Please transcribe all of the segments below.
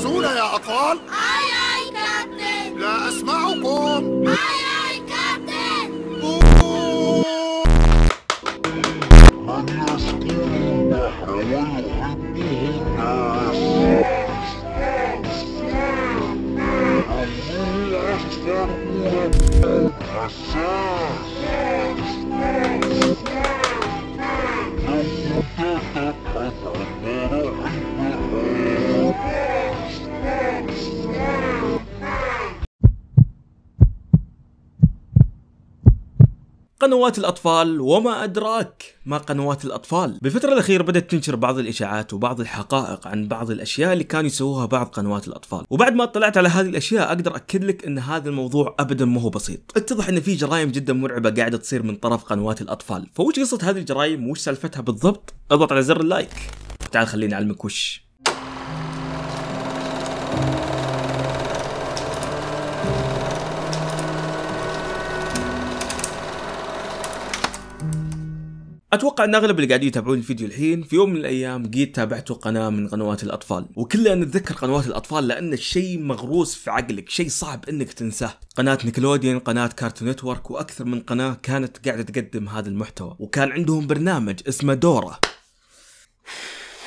تجهزون يا أطفال؟ أي كابتن. لا أسمعكم. أي كابتن. من يسكن البحر قنوات الأطفال وما أدراك ما قنوات الأطفال. بالفترة الأخيرة بدأت تنشر بعض الإشاعات وبعض الحقائق عن بعض الأشياء اللي كانوا يسووها بعض قنوات الأطفال، وبعد ما اطلعت على هذه الأشياء أقدر أكد لك أن هذا الموضوع أبدا ما هو بسيط. اتضح أن في جرائم جدا مرعبة قاعدة تصير من طرف قنوات الأطفال. فوش قصة هذه الجرائم وش سالفتها بالضبط؟ اضغط على زر اللايك. تعال خليني أعلمك وش. اتوقع ان اغلب اللي قاعدين يتابعون الفيديو الحين في يوم من الايام قيد تابعتوا قناه من قنوات الاطفال، وكلنا نتذكر قنوات الاطفال لان الشيء مغروس في عقلك، شيء صعب انك تنساه. قناه نيكلوديان، قناه كارتون نتورك، واكثر من قناه كانت قاعده تقدم هذا المحتوى، وكان عندهم برنامج اسمه دورة.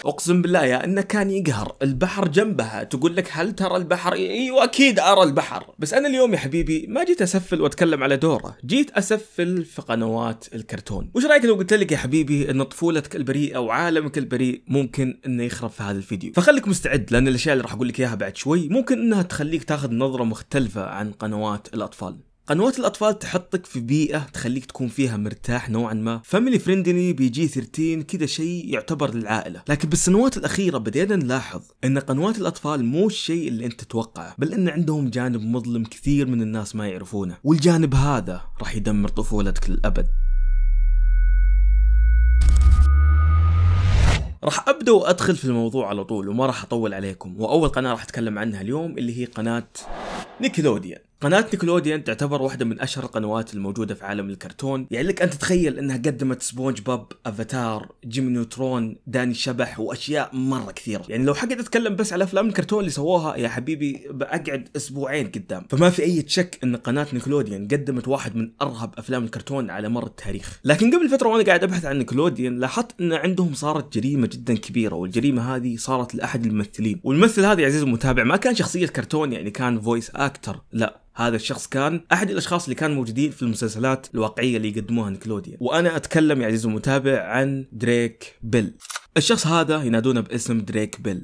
اقسم بالله يا انه كان يقهر. البحر جنبها، تقول لك هل ترى البحر؟ ايوه اكيد ارى البحر. بس انا اليوم يا حبيبي ما جيت اسفل واتكلم على دورة، جيت اسفل في قنوات الكرتون. وش رايك لو قلت لك يا حبيبي ان طفولتك البريئه وعالمك البريء ممكن انه يخرب في هذا الفيديو؟ فخليك مستعد، لان الاشياء اللي راح اقول لك اياها بعد شوي ممكن انها تخليك تاخذ نظره مختلفه عن قنوات الاطفال. قنوات الأطفال تحطك في بيئة تخليك تكون فيها مرتاح نوعا ما، فاميلي فريندلي، بيجي 13 كذا، شيء يعتبر للعائلة. لكن بالسنوات الأخيرة بدينا نلاحظ أن قنوات الأطفال مو الشيء اللي أنت تتوقعه، بل أن عندهم جانب مظلم كثير من الناس ما يعرفونه، والجانب هذا راح يدمر طفولتك للأبد. راح أبدأ وأدخل في الموضوع على طول وما راح أطول عليكم، وأول قناة راح أتكلم عنها اليوم اللي هي قناة نيكلوديان. قناة نيكلوديان تعتبر واحدة من أشهر القنوات الموجودة في عالم الكرتون. يعني لك أن تتخيل أنها قدمت سبونج بوب، أفاتار، جيمي نيوترون، داني الشبح، وأشياء مرة كثيرة. يعني لو حقت أتكلم بس على أفلام الكرتون اللي سووها يا حبيبي بأقعد أسبوعين قدام. فما في أي شك أن قناة نيكلوديان قدمت واحد من أرهب أفلام الكرتون على مر التاريخ. لكن قبل فترة وأنا قاعد أبحث عن نيكلوديان لاحظت أن عندهم صارت جريمة جدا كبيرة، والجريمة هذه صارت لأحد الممثلين. والممثل هذا يا عزيزي المتابع ما كان شخصية كرتون، يعني كان فويس أكتر، لا، هذا الشخص كان أحد الأشخاص اللي كانوا موجودين في المسلسلات الواقعية اللي يقدموها نيكلوديان. وأنا أتكلم يا عزيزي المتابع عن دريك بيل. الشخص هذا ينادونه باسم دريك بيل،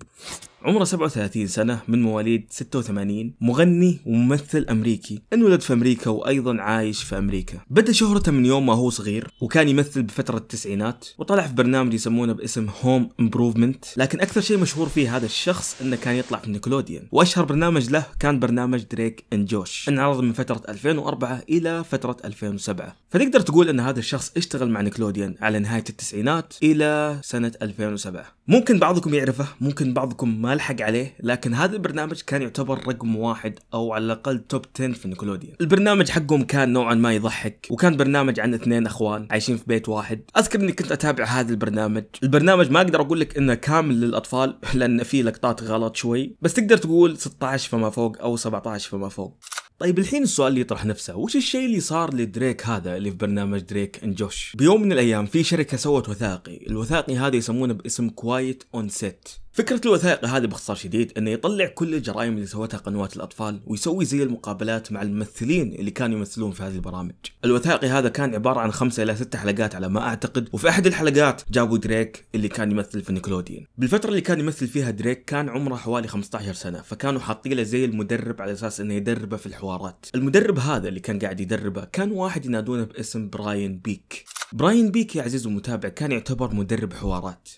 عمره 37 سنة، من مواليد 86، مغني وممثل أمريكي، انولد في أمريكا وأيضا عايش في أمريكا. بدأ شهرته من يوم ما هو صغير، وكان يمثل بفترة التسعينات، وطلع في برنامج يسمونه باسم هوم امبروفمنت. لكن أكثر شيء مشهور فيه هذا الشخص إنه كان يطلع في نيكلوديان، وأشهر برنامج له كان برنامج دريك اند جوش، انعرض من فترة 2004 إلى فترة 2007. فتقدر تقول أن هذا الشخص اشتغل مع نيكلوديان على نهاية التسعينات إلى سنة 2007. ممكن بعضكم يعرفه، ممكن بعضكم ما لحق عليه، لكن هذا البرنامج كان يعتبر رقم واحد او على الاقل توب 10 في نيكلوديان. البرنامج حقهم كان نوعا ما يضحك، وكان برنامج عن اثنين اخوان عايشين في بيت واحد. اذكر اني كنت اتابع هذا البرنامج ما اقدر اقول لك انه كامل للاطفال لان فيه لقطات غلط شوي، بس تقدر تقول 16 فما فوق او 17 فما فوق. طيب الحين السؤال اللي يطرح نفسه، وش الشيء اللي صار لدريك هذا اللي في برنامج دريك اند جوش؟ بيوم من الايام في شركة سوت وثائقي، الوثائقي هذا يسمونه باسم كوايت اون سيت. فكرة الوثائقي هذا باختصار شديد انه يطلع كل الجرائم اللي سوتها قنوات الاطفال، ويسوي زي المقابلات مع الممثلين اللي كانوا يمثلون في هذه البرامج. الوثائقي هذا كان عبارة عن 5 إلى 6 حلقات على ما اعتقد، وفي احد الحلقات جابوا دريك اللي كان يمثل في نيكلوديان. بالفترة اللي كان يمثل فيها دريك كان عمره حوالي 15 سنة، فكانوا حاطين له زي المدرب على اساس انه يدربه في الحوارات. المدرب هذا اللي كان قاعد يدربه كان واحد ينادونه باسم براين بيك. براين بيك يا عزيزي المتابع كان يعتبر مدرب حوارات،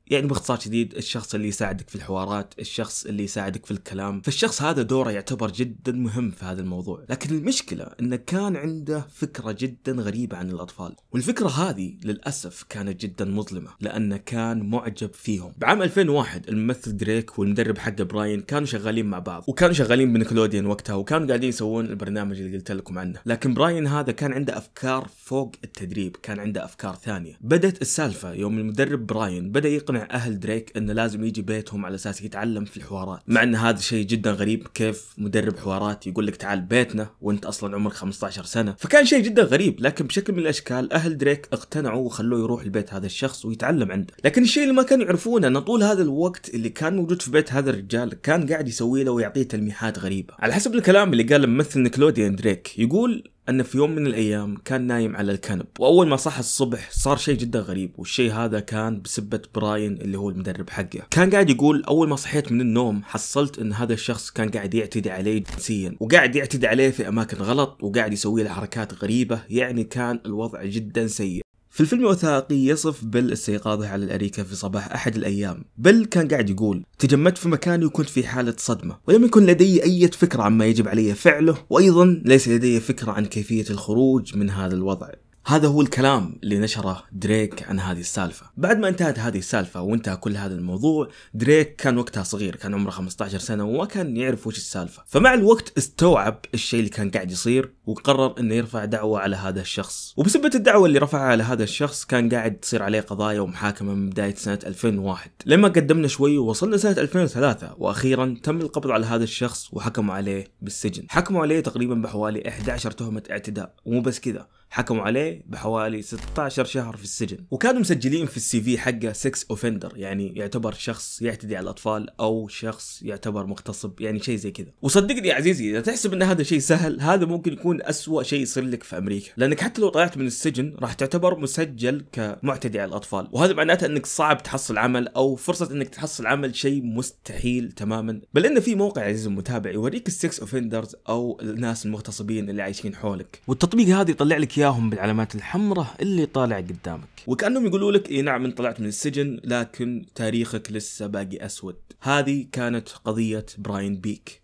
يعني باختصار شديد الشخص اللي يساعدك في الحوارات، الشخص اللي يساعدك في الكلام. فالشخص هذا دوره يعتبر جدا مهم في هذا الموضوع. لكن المشكلة انه كان عنده فكرة جدا غريبة عن الاطفال، والفكرة هذه للأسف كانت جدا مظلمة لانه كان معجب فيهم. بعام 2001 الممثل دريك والمدرب حقه براين كانوا شغالين مع بعض، وكانوا شغالين بنيكلوديان وقتها، وكانوا قاعدين يسوون البرنامج اللي قلت لكم عنه. لكن براين هذا كان عنده افكار فوق التدريب، كان عنده افكار ثانية. بدت السالفة يوم المدرب براين بدأ يقنع يقنع اهل دريك انه لازم يجي بيتهم على اساس يتعلم في الحوارات، مع ان هذا شيء جدا غريب. كيف مدرب حوارات يقول لك تعال بيتنا وانت اصلا عمرك 15 سنة؟ فكان شيء جدا غريب، لكن بشكل من الاشكال اهل دريك اقتنعوا وخلوه يروح لبيت هذا الشخص ويتعلم عنده. لكن الشيء اللي ما كانوا يعرفونه ان طول هذا الوقت اللي كان موجود في بيت هذا الرجال كان قاعد يسوي له ويعطيه تلميحات غريبة. على حسب الكلام اللي قاله ممثل نيكلوديان دريك، يقول أن في يوم من الأيام كان نايم على الكنب، وأول ما صح الصبح صار شيء جدا غريب، والشيء هذا كان بسبة براين اللي هو المدرب حقه. كان قاعد يقول أول ما صحيت من النوم حصلت أن هذا الشخص كان قاعد يعتدي عليه جنسيا، وقاعد يعتدي عليه في أماكن غلط، وقاعد يسوي له حركات غريبة، يعني كان الوضع جدا سيء. في الفيلم الوثائقي يصف بيل استيقاظه على الأريكة في صباح أحد الأيام. بيل كان قاعد يقول: تجمدت في مكاني وكنت في حالة صدمة، ولم يكن لدي أي فكرة عما يجب علي فعله، وأيضا ليس لدي فكرة عن كيفية الخروج من هذا الوضع. هذا هو الكلام اللي نشره دريك عن هذه السالفة. بعد ما انتهت هذه السالفة وانتهى كل هذا الموضوع، دريك كان وقتها صغير، كان عمره 15 سنة وما كان يعرف وش السالفة. فمع الوقت استوعب الشيء اللي كان قاعد يصير، وقرر انه يرفع دعوة على هذا الشخص. وبسبب الدعوة اللي رفعها على هذا الشخص كان قاعد تصير عليه قضايا ومحاكمة من بداية سنة 2001، لما قدمنا شوي ووصلنا سنة 2003، واخيرا تم القبض على هذا الشخص وحكموا عليه بالسجن. حكموا عليه تقريبا بحوالي 11 تهمة اعتداء، ومو بس كذا، حكموا عليه بحوالي 16 شهر في السجن. وكانوا مسجلين في السي في حقه 6 اوفندر، يعني يعتبر شخص يعتدي على الاطفال او شخص يعتبر مغتصب، يعني شيء زي كذا. وصدقني يا عزيزي، اذا تحسب ان هذا شيء سهل، هذا ممكن يكون أسوأ شيء يصير لك في امريكا، لانك حتى لو طلعت من السجن راح تعتبر مسجل كمعتدي على الاطفال، وهذا معناته انك صعب تحصل عمل، او فرصة انك تحصل عمل شيء مستحيل تماما. بل ان في موقع عزيزي المتابع يوريك ال6 اوفندرز او الناس المغتصبين اللي عايشين حولك، والتطبيق هذا يطلع لك اياهم بالعلامات الحمراء اللي طالع قدامك، وكأنهم يقولوا لك اي نعم انت طلعت من السجن لكن تاريخك لسه باقي اسود. هذه كانت قضية براين بيك.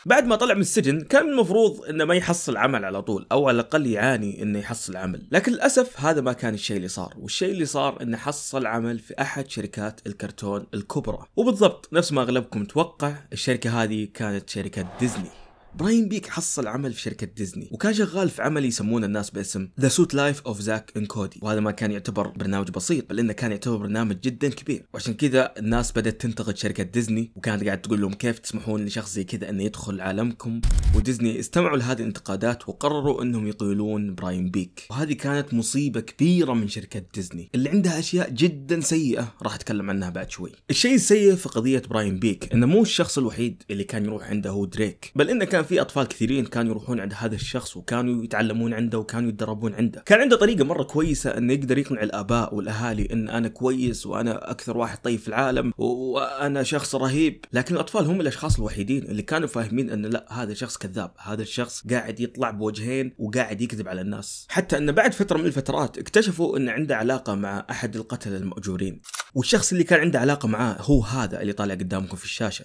بعد ما طلع من السجن كان المفروض انه ما يحصل عمل على طول، او على الاقل يعاني انه يحصل عمل، لكن للاسف هذا ما كان الشيء اللي صار. والشيء اللي صار انه حصل عمل في احد شركات الكرتون الكبرى، وبالضبط نفس ما اغلبكم توقع، الشركة هذه كانت شركة ديزني. براين بيك حصل عمل في شركة ديزني، وكان شغال في عمل يسمونه الناس باسم The Suit Life of Zack and Cody، وهذا ما كان يعتبر برنامج بسيط، بل انه كان يعتبر برنامج جدا كبير. وعشان كذا الناس بدأت تنتقد شركة ديزني، وكانت قاعد تقول لهم كيف تسمحون لشخص زي كذا انه يدخل عالمكم. وديزني استمعوا لهذه الانتقادات وقرروا انهم يقيلون براين بيك، وهذه كانت مصيبة كبيرة من شركة ديزني اللي عندها اشياء جدا سيئة راح اتكلم عنها بعد شوي. الشيء السيء في قضية براين بيك انه مو الشخص الوحيد اللي كان يروح عنده هو دريك، بل انه كان في اطفال كثيرين كانوا يروحون عند هذا الشخص، وكانوا يتعلمون عنده، وكانوا يتدربون عنده. كان عنده طريقة مرة كويسة انه يقدر يقنع الاباء والاهالي ان انا كويس وانا اكثر واحد طيب في العالم وانا شخص رهيب، لكن الاطفال هم الاشخاص الوحيدين اللي كانوا فاهمين ان لا، هذا شخص كذاب، هذا الشخص قاعد يطلع بوجهين وقاعد يكذب على الناس. حتى ان بعد فترة من الفترات اكتشفوا ان عنده علاقة مع احد القتلة المأجورين، والشخص اللي كان عنده علاقة معاه هو هذا اللي طالع قدامكم في الشاشة،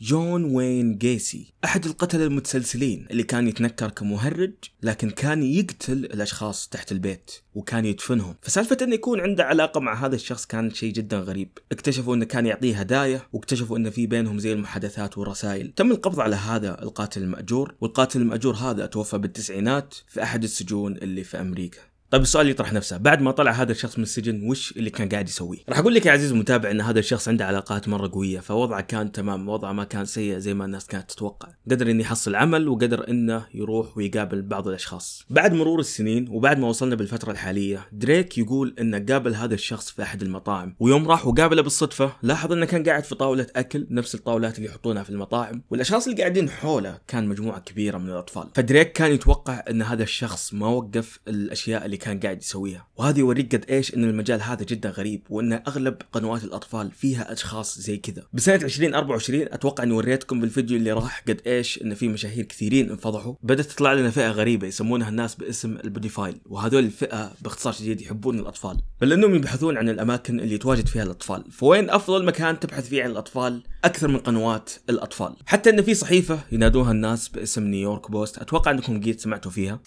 جون وين جيسي، أحد القتلة المتسلسلين اللي كان يتنكر كمهرج، لكن كان يقتل الأشخاص تحت البيت وكان يدفنهم. فسالفة أنه يكون عنده علاقة مع هذا الشخص كان شيء جدا غريب. اكتشفوا أنه كان يعطيه هدايا، واكتشفوا أنه في بينهم زي المحادثات والرسائل. تم القبض على هذا القاتل المأجور، والقاتل المأجور هذا توفى بالتسعينات في أحد السجون اللي في أمريكا. طيب السؤال يطرح نفسه، بعد ما طلع هذا الشخص من السجن وش اللي كان قاعد يسويه؟ راح اقول لك يا عزيزي المتابع ان هذا الشخص عنده علاقات مره قويه، فوضعه كان تمام، وضعه ما كان سيء زي ما الناس كانت تتوقع. قدر انه يحصل عمل، وقدر انه يروح ويقابل بعض الاشخاص. بعد مرور السنين وبعد ما وصلنا بالفتره الحاليه، دريك يقول انه قابل هذا الشخص في احد المطاعم، ويوم راح وقابله بالصدفه لاحظ انه كان قاعد في طاوله اكل نفس الطاولات اللي يحطونها في المطاعم، والاشخاص اللي قاعدين حوله كان مجموعه كبيره من الاطفال. فدريك كان يتوقع ان هذا الشخص ما وقف الاشياء اللي كان قاعد يسويها، وهذا يوريك قد ايش ان المجال هذا جدا غريب، وان اغلب قنوات الاطفال فيها اشخاص زي كذا. بسنه 2024 اتوقع اني وريتكم بالفيديو اللي راح قد ايش ان في مشاهير كثيرين انفضحوا. بدات تطلع لنا فئه غريبه يسمونها الناس باسم البوديفايل، وهذول الفئه باختصار شديد يحبون الاطفال، بل انهم يبحثون عن الاماكن اللي يتواجد فيها الاطفال. فوين افضل مكان تبحث فيه عن الاطفال؟ اكثر من قنوات الاطفال. حتى ان في صحيفه ينادوها الناس باسم نيويورك بوست، اتوقع انكم قد سمعتوا فيها.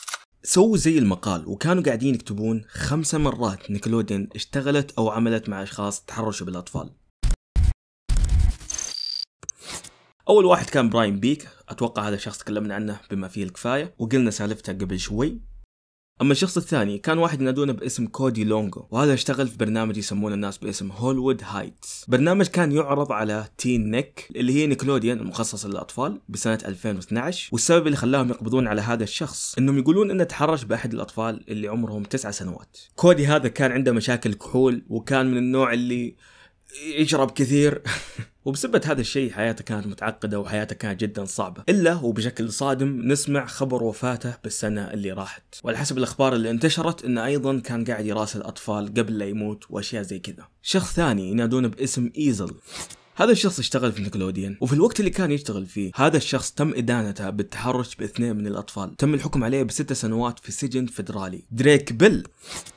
سووا زي المقال وكانوا قاعدين يكتبون 5 مرات نيكلوديان اشتغلت أو عملت مع أشخاص تحرشوا بالأطفال. أول واحد كان براين بيك، أتوقع هذا الشخص تكلمنا عنه بما فيه الكفاية وقلنا سالفته قبل شوي. اما الشخص الثاني كان واحد ينادونه باسم كودي لونغو، وهذا اشتغل في برنامج يسمونه الناس باسم هوليوود هايتس. برنامج كان يعرض على تين نيك اللي هي نيكلوديان المخصصة للاطفال بسنة 2012. والسبب اللي خلاهم يقبضون على هذا الشخص انهم يقولون انه تحرش باحد الاطفال اللي عمرهم 9 سنوات. كودي هذا كان عنده مشاكل كحول، وكان من النوع اللي يشرب كثير وبسبب هذا الشيء حياته كانت متعقدة وحياته كانت جدا صعبة، إلا وبشكل صادم نسمع خبر وفاته بالسنة اللي راحت. وعلى حسب الأخبار اللي انتشرت إنه أيضا كان قاعد يراسل أطفال قبل لا يموت وأشياء زي كذا. شخص ثاني ينادونه باسم إيزل، هذا الشخص اشتغل في نيكلوديان، وفي الوقت اللي كان يشتغل فيه هذا الشخص تم إدانته بالتحرش باثنين من الأطفال، تم الحكم عليه ب6 سنوات في سجن فيدرالي. دريك بيل،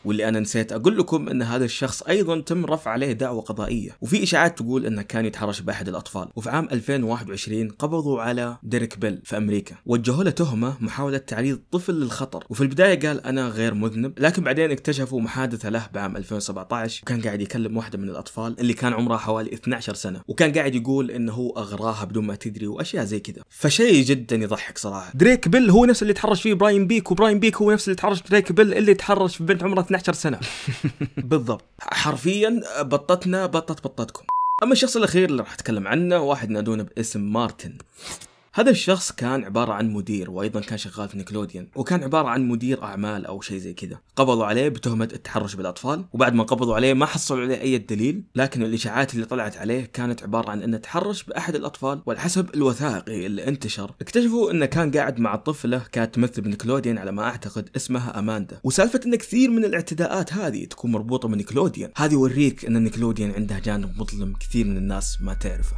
واللي أنا نسيت أقول لكم أن هذا الشخص أيضا تم رفع عليه دعوة قضائية، وفي إشاعات تقول أنه كان يتحرش بأحد الأطفال. وفي عام 2021 قبضوا على دريك بيل في أمريكا، وجهوا له تهمة محاولة تعريض طفل للخطر. وفي البداية قال أنا غير مذنب، لكن بعدين اكتشفوا محادثة له بعام 2017 وكان قاعد يكلم واحدة من الأطفال اللي كان عمرها حوالي 12 سنة، وكان قاعد يقول انه هو اغراها بدون ما تدري واشياء زي كذا. فشيء جدا يضحك صراحه. دريك بيل هو نفس اللي تحرش فيه براين بيك، وبراين بيك هو نفس اللي تحرش دريك بيل اللي تحرش في بنت عمرها 12 سنه. بالضبط، حرفيا بطتنا بطتكم. اما الشخص الاخير اللي راح اتكلم عنه واحد نادونه باسم مارتن. هذا الشخص كان عبارة عن مدير، وأيضا كان شغال في نيكلوديان، وكان عبارة عن مدير أعمال أو شيء زي كذا. قبضوا عليه بتهمة التحرش بالأطفال، وبعد ما قبضوا عليه ما حصلوا عليه أي دليل، لكن الإشاعات اللي طلعت عليه كانت عبارة عن أنه تحرش بأحد الأطفال. وعلى الوثائقي اللي انتشر اكتشفوا أنه كان قاعد مع طفلة كانت تمثل بنيكلوديان على ما أعتقد اسمها أماندا. وسالفة أن كثير من الاعتداءات هذه تكون مربوطة بنيكلوديان، هذه يوريك أن نيكلوديان عندها جانب مظلم كثير من الناس ما تعرفه.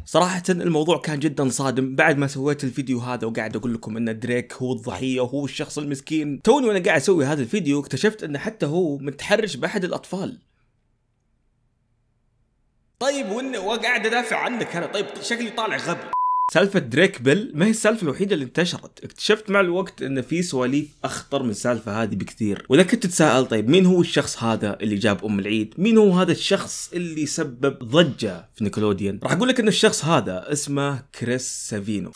صراحة الموضوع كان جدا صادم. بعد ما سويت الفيديو هذا وقاعد اقول لكم ان دريك هو الضحية وهو الشخص المسكين، توني وانا قاعد اسوي هذا الفيديو اكتشفت ان حتى هو متحرش باحد الاطفال. طيب وقاعد ادافع عنك انا، طيب شكلي طالع غبي. سالفة دريك بيل ما هي السالفة الوحيدة اللي انتشرت، اكتشفت مع الوقت ان في سواليف اخطر من السالفة هذه بكثير. واذا كنت تتساءل طيب مين هو الشخص هذا اللي جاب ام العيد؟ مين هو هذا الشخص اللي سبب ضجة في نيكلوديان؟ راح اقول لك ان الشخص هذا اسمه كريس سافينو.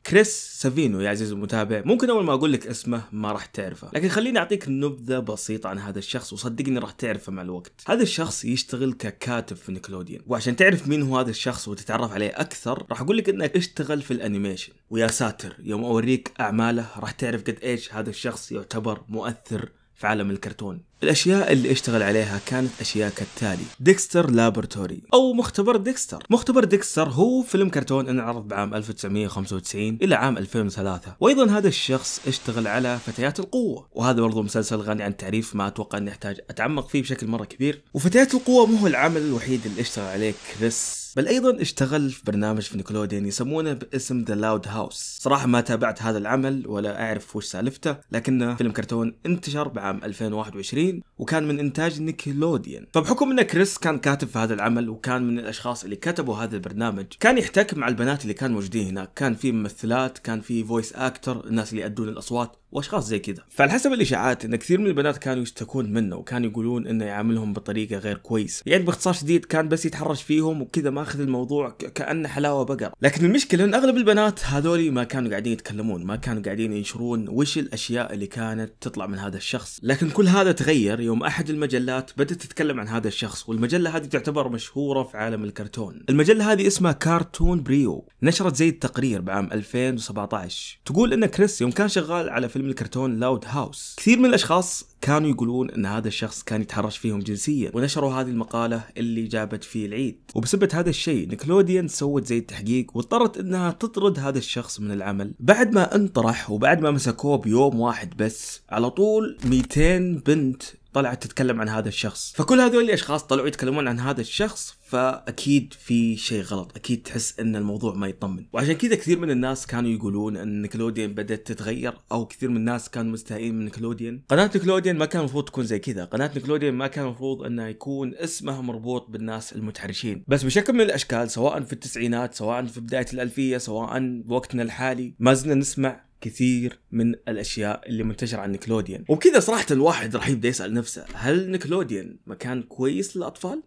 كريس سافينو يا عزيزي المتابع، ممكن اول ما اقول لك اسمه ما راح تعرفه، لكن خليني اعطيك نبذه بسيطه عن هذا الشخص وصدقني راح تعرفه مع الوقت. هذا الشخص يشتغل ككاتب في نيكلوديان، وعشان تعرف مين هو هذا الشخص وتتعرف عليه اكثر راح اقول لك انه اشتغل في الانيميشن. ويا ساتر يوم اوريك اعماله راح تعرف قد ايش هذا الشخص يعتبر مؤثر في عالم الكرتون. الأشياء اللي اشتغل عليها كانت أشياء كالتالي: ديكستر لابوراتوري أو مختبر ديكستر. مختبر ديكستر هو فيلم كرتون انعرض بعام 1995 إلى عام 2003. وأيضا هذا الشخص اشتغل على فتيات القوة، وهذا برضو مسلسل غني عن التعريف ما أتوقع أني أحتاج أتعمق فيه بشكل مرة كبير. وفتيات القوة مو هو العمل الوحيد اللي اشتغل عليه كريس، بل أيضا اشتغل في برنامج في نيكلوديان يسمونه باسم ذا لاود هاوس. صراحة ما تابعت هذا العمل ولا أعرف وش سالفته، لكنه فيلم كرتون انتشر بعام 2021 وكان من إنتاج نيكلوديان. فبحكم أن كريس كان كاتب في هذا العمل وكان من الأشخاص اللي كتبوا هذا البرنامج، كان يحتك مع البنات اللي كانوا موجودين هناك. كان في ممثلات، كان في فويس أكتر، الناس اللي يأدون الأصوات واشخاص زي كذا. فعلى حسب الاشاعات ان كثير من البنات كانوا يشتكون منه وكانوا يقولون انه يعاملهم بطريقه غير كويس، يعني باختصار شديد كان بس يتحرش فيهم وكذا، ماخذ الموضوع كانه حلاوه بقر. لكن المشكله ان اغلب البنات هذولي ما كانوا قاعدين يتكلمون، ما كانوا قاعدين ينشرون وش الاشياء اللي كانت تطلع من هذا الشخص. لكن كل هذا تغير يوم احد المجلات بدات تتكلم عن هذا الشخص، والمجله هذه تعتبر مشهوره في عالم الكرتون. المجله هذه اسمها كارتون بريو، نشرت زي التقرير بعام 2017 تقول ان كريس يوم كان شغال على فيلم الكرتون لاود هاوس، كثير من الاشخاص كانوا يقولون ان هذا الشخص كان يتحرش فيهم جنسيا، ونشروا هذه المقاله اللي جابت فيه العيد. وبسبب هذا الشيء نيكلوديان سوت زي التحقيق واضطرت انها تطرد هذا الشخص من العمل. بعد ما انطرح وبعد ما مسكوه بيوم واحد بس، على طول 200 بنت طلعت تتكلم عن هذا الشخص. فكل هذول الاشخاص طلعوا يتكلمون عن هذا الشخص، فاكيد في شيء غلط، اكيد تحس ان الموضوع ما يطمن. وعشان كذا كثير من الناس كانوا يقولون ان نيكلوديان بدأت تتغير، او كثير من الناس كانوا مستائين من نيكلوديان. قناة نيكلوديان ما كان المفروض تكون زي كذا، قناة نيكلوديان ما كان المفروض انه يكون اسمها مربوط بالناس المتحرشين. بس بشكل من الاشكال سواء في التسعينات سواء في بداية الألفية سواء بوقتنا الحالي ما زلنا نسمع كثير من الاشياء اللي منتشره عن نيكلوديان. وبكذا صراحه الواحد راح يبدا يسال نفسه، هل نيكلوديان مكان كويس للاطفال؟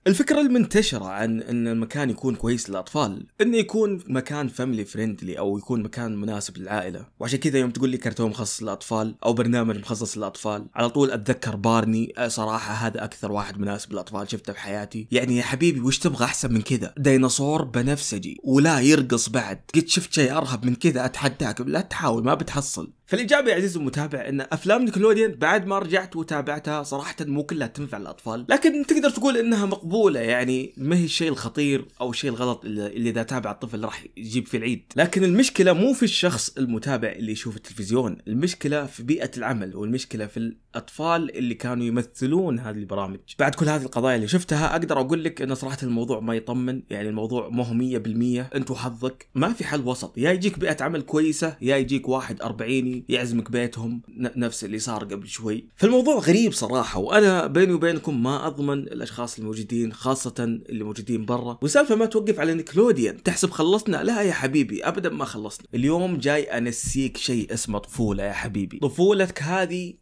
الفكرة المنتشرة عن ان المكان يكون كويس للاطفال انه يكون مكان فاميلي فريندلي او يكون مكان مناسب للعائلة، وعشان كذا يوم تقول لي كرتون مخصص للاطفال او برنامج مخصص للاطفال على طول اتذكر بارني. صراحة هذا اكثر واحد مناسب للاطفال شفته في حياتي. يعني يا حبيبي وش تبغى احسن من كذا؟ ديناصور بنفسجي ولا يرقص بعد، قد شفت شيء ارهب من كذا؟ اتحداك لا تحاول ما بتحصل. فالإجابة يا عزيزي المتابع ان افلام نيكلوديان بعد ما رجعت وتابعتها صراحة مو كلها تنفع للاطفال، لكن تقدر تقول انها مقبولة. يعني ما هي الشيء الخطير او الشيء الغلط اللي اذا تابع الطفل راح يجيب في العيد. لكن المشكلة مو في الشخص المتابع اللي يشوف التلفزيون، المشكلة في بيئة العمل، والمشكلة في الاطفال اللي كانوا يمثلون هذه البرامج. بعد كل هذه القضايا اللي شفتها اقدر اقول لك ان صراحة الموضوع ما يطمن. يعني الموضوع ما هو 100%، انت وحظك، ما في حل وسط. يا يجيك بيئة عمل كويسة يا يجيك واحد 40 يعزمك بيتهم نفس اللي صار قبل شوي. فالموضوع غريب صراحة، وانا بيني وبينكم ما اضمن الاشخاص الموجودين خاصة اللي موجودين برا. والسالفة ما توقف على نيكلوديان. تحسب خلصنا؟ لا يا حبيبي ابدا ما خلصنا. اليوم جاي انسيك شيء اسمه طفولة يا حبيبي. طفولتك هذه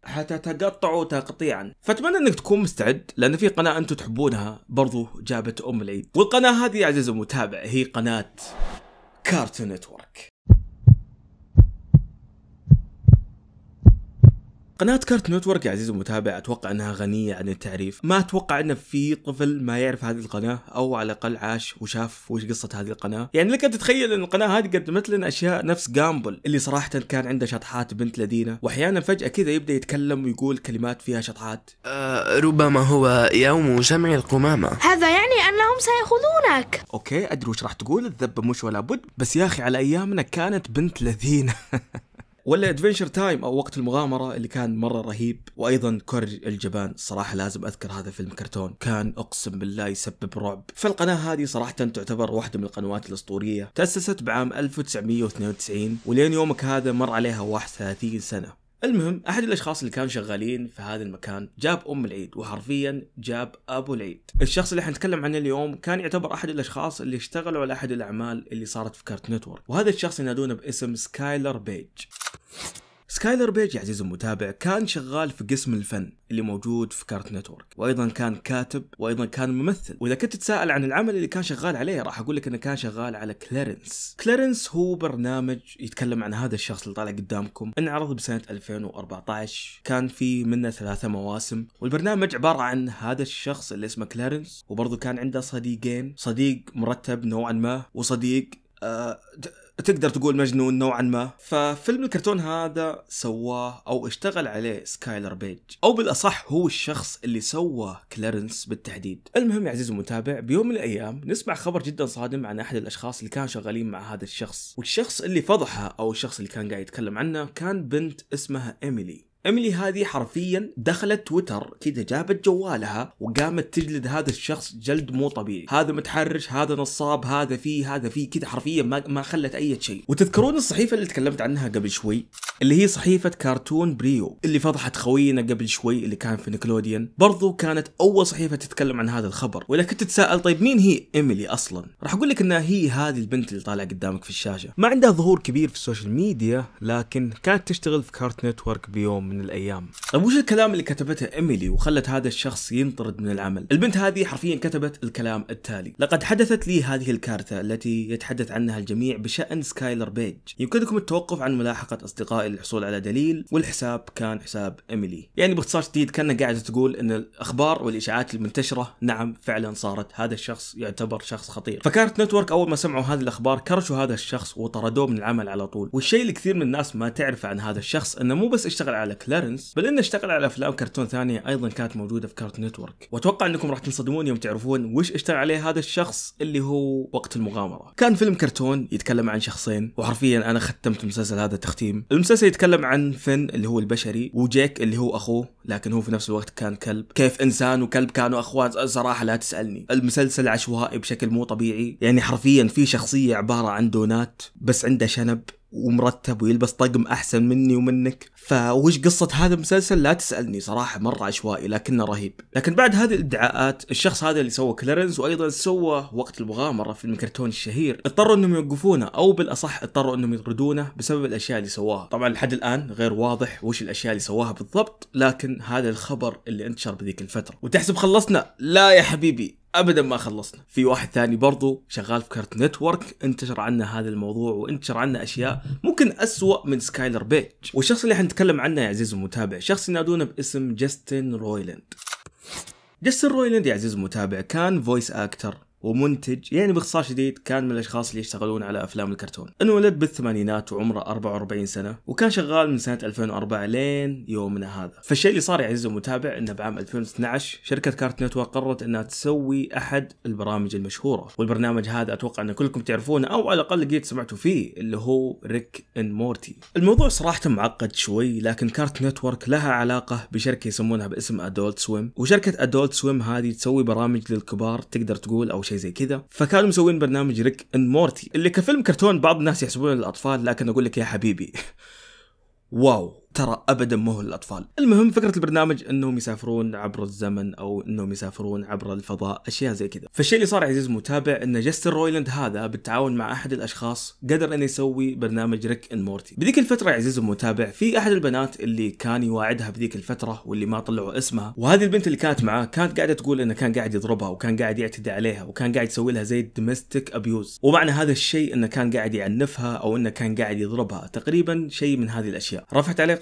حتتقطعوا تقطيعا. فاتمنى انك تكون مستعد لان في قناة انتم تحبونها برضو جابت العيد. والقناة هذه يا عزيزي المتابع هي قناة كارتون نتورك. قناة كارتون نتورك يا عزيزي المتابع اتوقع انها غنية عن التعريف. ما اتوقع ان في طفل ما يعرف هذه القناة او على الاقل عاش وشاف وش قصة هذه القناة. يعني لك ان تتخيل ان القناة هذه قدمت لنا اشياء نفس جامبل اللي صراحة كان عنده شطحات بنت لذينة، واحيانا فجأة كذا يبدأ يتكلم ويقول كلمات فيها شطحات. ربما هو يوم جمع القمامة. هذا يعني أنهم سيأخذونك. اوكي ادري وش راح تقول، الذبة مش ولا بد، بس يا اخي على ايامنا كانت بنت لذينة. ولا ادفنشر تايم او وقت المغامرة اللي كان مرة رهيب. وايضا كورج الجبان، صراحة لازم اذكر هذا فيلم كرتون كان اقسم بالله يسبب رعب. فالقناة هذه صراحة تعتبر واحدة من القنوات الاسطورية، تأسست بعام 1992 ولين يومك هذا مر عليها 31 سنة. المهم احد الاشخاص اللي كانوا شغالين في هذا المكان جاب العيد، وحرفيا جاب ابو العيد. الشخص اللي حنتكلم عنه اليوم كان يعتبر احد الاشخاص اللي اشتغلوا على احد الاعمال اللي صارت في كارتون نتورك، وهذا الشخص ينادونه باسم سكايلر بيج. سكايلر بيج يا عزيزي المتابع كان شغال في قسم الفن اللي موجود في كارتون نتورك، وايضا كان كاتب وايضا كان ممثل. واذا كنت تتساءل عن العمل اللي كان شغال عليه راح اقول لك انه كان شغال على كلارنس. كلارنس هو برنامج يتكلم عن هذا الشخص اللي طالع قدامكم، انعرض بسنة 2014، كان في منه 3 مواسم. والبرنامج عبارة عن هذا الشخص اللي اسمه كلارنس، وبرضه كان عنده صديقين، صديق مرتب نوعا ما وصديق تقدر تقول مجنون نوعا ما. ففيلم الكرتون هذا سواه او اشتغل عليه سكايلر بيج، او بالاصح هو الشخص اللي سوى كلارنس بالتحديد. المهم يا عزيزي المتابع بيوم من الايام نسمع خبر جدا صادم عن احد الاشخاص اللي كانوا شغالين مع هذا الشخص، والشخص اللي فضحه او الشخص اللي كان قاعد يتكلم عنه كان بنت اسمها إيميلي. إيميلي هذه حرفيا دخلت تويتر كذا، جابت جوالها وقامت تجلد هذا الشخص جلد مو طبيعي. هذا متحرش، هذا نصاب، هذا فيه كذا، حرفيا ما خلت اي شيء. وتذكرون الصحيفة اللي تكلمت عنها قبل شوي اللي هي صحيفة كارتون بريو اللي فضحت خوينا قبل شوي اللي كان في نيكلوديان؟ برضو كانت اول صحيفة تتكلم عن هذا الخبر. واذا كنت تتساءل طيب مين هي إيميلي اصلا، راح اقول لك انها هي هذه البنت اللي طالعه قدامك في الشاشة. ما عندها ظهور كبير في السوشيال ميديا، لكن كانت تشتغل في كارتون نتورك بيوم من الايام. طيب وش الكلام اللي كتبته إيميلي وخلت هذا الشخص ينطرد من العمل؟ البنت هذه حرفيا كتبت الكلام التالي: لقد حدثت لي هذه الكارثة التي يتحدث عنها الجميع بشأن سكايلر بيج. يمكنكم التوقف عن ملاحقة أصدقائي للحصول على دليل، والحساب كان حساب إيميلي. يعني باختصار شديد كانها قاعدة تقول ان الأخبار والإشاعات المنتشرة نعم فعلا صارت، هذا الشخص يعتبر شخص خطير. فكارت نتورك أول ما سمعوا هذه الأخبار كرشوا هذا الشخص وطردوه من العمل على طول. والشيء اللي كثير من الناس ما تعرف عن هذا الشخص انه مو بس اشتغل على كلارنس، بل انه اشتغل على افلام كرتون ثانيه ايضا كانت موجوده في كارتون نتورك. واتوقع انكم راح تنصدمون يوم تعرفون وش اشتغل عليه هذا الشخص اللي هو وقت المغامره. كان فيلم كرتون يتكلم عن شخصين، وحرفيا انا ختمت المسلسل هذا تختيم. المسلسل يتكلم عن فين اللي هو البشري، وجيك اللي هو اخوه لكن هو في نفس الوقت كان كلب. كيف انسان وكلب كانوا اخوان؟ صراحه لا تسالني. المسلسل عشوائي بشكل مو طبيعي، يعني حرفيا في شخصيه عباره عن دونات بس عنده شنب ومرتب ويلبس طقم احسن مني ومنك. فوش قصة هذا المسلسل؟ لا تسألني صراحة، مرة عشوائي لكنه رهيب. لكن بعد هذه الادعاءات، الشخص هذا اللي سوى كليرنس وايضا سوى وقت المغامرة في الكرتون الشهير، اضطروا انهم يوقفونه، او بالاصح اضطروا انهم يطردونه بسبب الاشياء اللي سواها. طبعا لحد الان غير واضح وش الاشياء اللي سواها بالضبط، لكن هذا الخبر اللي انتشر بذيك الفترة. وتحسب خلصنا؟ لا يا حبيبي، ابدا ما خلصنا. في واحد ثاني برضو شغال في كارت نتورك انتشر عنه هذا الموضوع، وانتشر عنه اشياء ممكن اسوأ من سكايلر بيج. والشخص اللي حنتكلم عنه يا عزيز المتابع شخص ينادونه باسم جاستن رويلاند. جاستن رويلاند يا عزيز المتابع كان فويس اكتر ومنتج، يعني باختصار شديد كان من الاشخاص اللي يشتغلون على افلام الكرتون. انولد بالثمانينات وعمره 44 سنه، وكان شغال من سنه 2004 لين يومنا هذا. فالشيء اللي صار يا عزيزي المتابع انه بعام 2012 شركه كارت نتورك قررت انها تسوي احد البرامج المشهوره، والبرنامج هذا اتوقع ان كلكم تعرفونه او على الاقل قد سمعتوا فيه، اللي هو ريك اند مورتي. الموضوع صراحه معقد شوي، لكن كارت نتورك لها علاقه بشركه يسمونها باسم ادولت سويم، وشركه ادولت سويم هذه تسوي برامج للكبار تقدر تقول او زي كذا. فكانوا مسوين برنامج ريك اند مورتي اللي كفيلم كرتون بعض الناس يحسبونه للاطفال، لكن اقول لك يا حبيبي واو، ترى ابدا ما هو للاطفال. المهم فكره البرنامج انهم يسافرون عبر الزمن او انهم يسافرون عبر الفضاء، اشياء زي كذا. فالشيء اللي صار عزيز المتابع ان جاستن رويلاند هذا بالتعاون مع احد الاشخاص قدر انه يسوي برنامج ريك اند مورتي. بذيك الفتره يا عزيز المتابع في احد البنات اللي كان يواعدها بذيك الفتره واللي ما طلعوا اسمها، وهذه البنت اللي كانت معاه كانت قاعده تقول انه كان قاعد يضربها وكان قاعد يعتدي عليها وكان قاعد يسوي لها زي الدوميستيك ابيوز. ومعنى هذا الشيء انه كان قاعد يعنفها او انه كان قاعد يضربها، تقريبا شيء من هذه الاشياء. رفعت عليه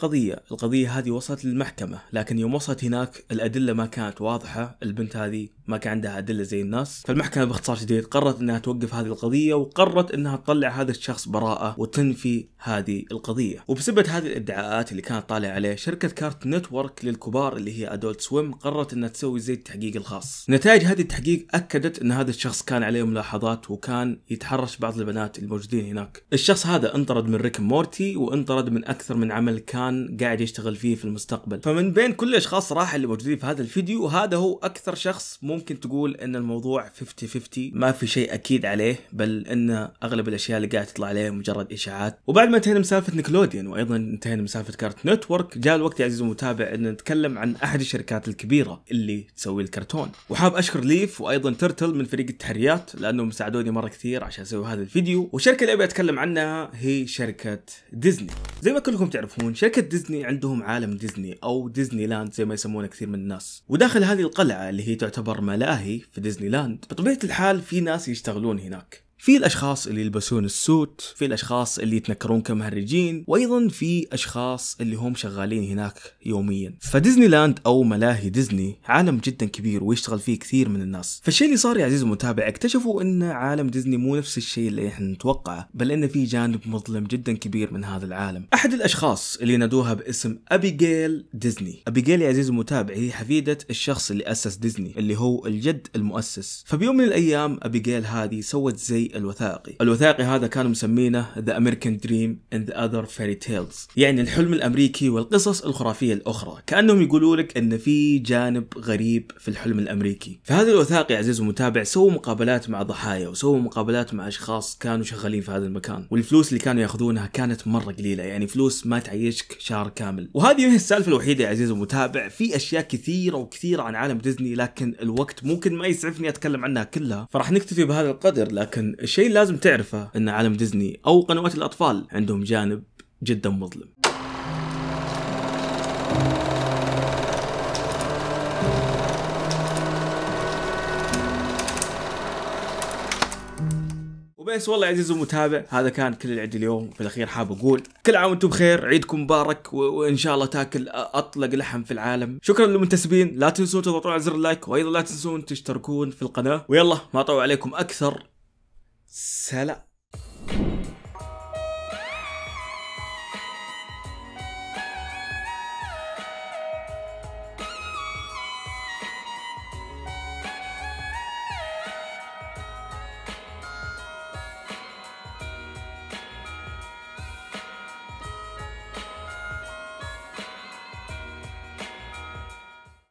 القضيه هذه وصلت للمحكمة، لكن يوم وصلت هناك الأدلة ما كانت واضحة. البنت هذه ما كان عندها أدلة زي الناس، فالمحكمة باختصار شديد قررت أنها توقف هذه القضية، وقررت أنها تطلع هذا الشخص براءة وتنفي هذه القضية. وبسبب هذه الادعاءات اللي كانت طالعة عليه، شركة كارت نتورك للكبار اللي هي أدولت سويم قررت أنها تسوي زي التحقيق الخاص. نتائج هذه التحقيق أكدت أن هذا الشخص كان عليه ملاحظات وكان يتحرش بعض البنات الموجودين هناك. الشخص هذا انطرد من ريك مورتي وانطرد من أكثر من عمل كان قاعد يشتغل فيه في المستقبل. فمن بين كل الاشخاص صراحه اللي موجودين في هذا الفيديو، هذا هو اكثر شخص ممكن تقول ان الموضوع 50-50، ما في شيء اكيد عليه، بل ان اغلب الاشياء اللي قاعده تطلع عليه مجرد اشاعات. وبعد ما انتهينا من سالفه نيكلوديان وايضا انتهينا من سالفه كارت نتورك، جاء الوقت يا عزيزي المتابع ان نتكلم عن احد الشركات الكبيره اللي تسوي الكرتون. وحاب اشكر ليف وايضا ترتل من فريق التحريات لانهم ساعدوني مره كثير عشان اسوي هذا الفيديو. والشركه اللي ابي اتكلم عنها هي شركه ديزني. زي ما كلكم تعرفون شركه ديزني عندهم عالم ديزني او ديزني لاند زي ما يسمونه كثير من الناس، وداخل هذه القلعة اللي هي تعتبر ملاهي في ديزني لاند بطبيعة الحال في ناس يشتغلون هناك. في الاشخاص اللي يلبسون السوت، في الاشخاص اللي يتنكرون كمهرجين، وايضا في اشخاص اللي هم شغالين هناك يوميا. فديزني لاند او ملاهي ديزني عالم جدا كبير ويشتغل فيه كثير من الناس. فالشيء اللي صار يا عزيزي المتابع، اكتشفوا ان عالم ديزني مو نفس الشيء اللي احنا نتوقعه، بل ان في جانب مظلم جدا كبير من هذا العالم. احد الاشخاص اللي نادوها باسم ابيجيل ديزني. ابيجيل يا عزيزي المتابع هي حفيدة الشخص اللي اسس ديزني اللي هو الجد المؤسس. فبيوم من الايام ابيجيل هذه سوت زي الوثائقي هذا كانوا مسمينه The American Dream and the Other Fairy Tales، يعني الحلم الأمريكي والقصص الخرافية الأخرى. كأنهم يقولوا لك أن في جانب غريب في الحلم الأمريكي. فهذا الوثائقي عزيزي المتابع سووا مقابلات مع ضحايا وسووا مقابلات مع أشخاص كانوا شغالين في هذا المكان، والفلوس اللي كانوا ياخذونها كانت مرة قليلة، يعني فلوس ما تعيشك شهر كامل. وهذه هي السالفة الوحيدة يا عزيزي المتابع. في أشياء كثيرة عن عالم ديزني، لكن الوقت ممكن ما يسعفني أتكلم عنها كلها، فراح نكتفي بهذا القدر. لكن الشيء لازم تعرفه ان عالم ديزني او قنوات الاطفال عندهم جانب جدا مظلم. وبس والله يا عزيزي المتابع، هذا كان كل اللي عندي اليوم. في الاخير حاب اقول كل عام وانتم بخير، عيدكم مبارك، وان شاء الله تاكل اطلق لحم في العالم. شكرا للمنتسبين، لا تنسون تضغطون على زر اللايك، وايضا لا تنسون تشتركون في القناه. ويلا ما اطول عليكم اكثر، سلام.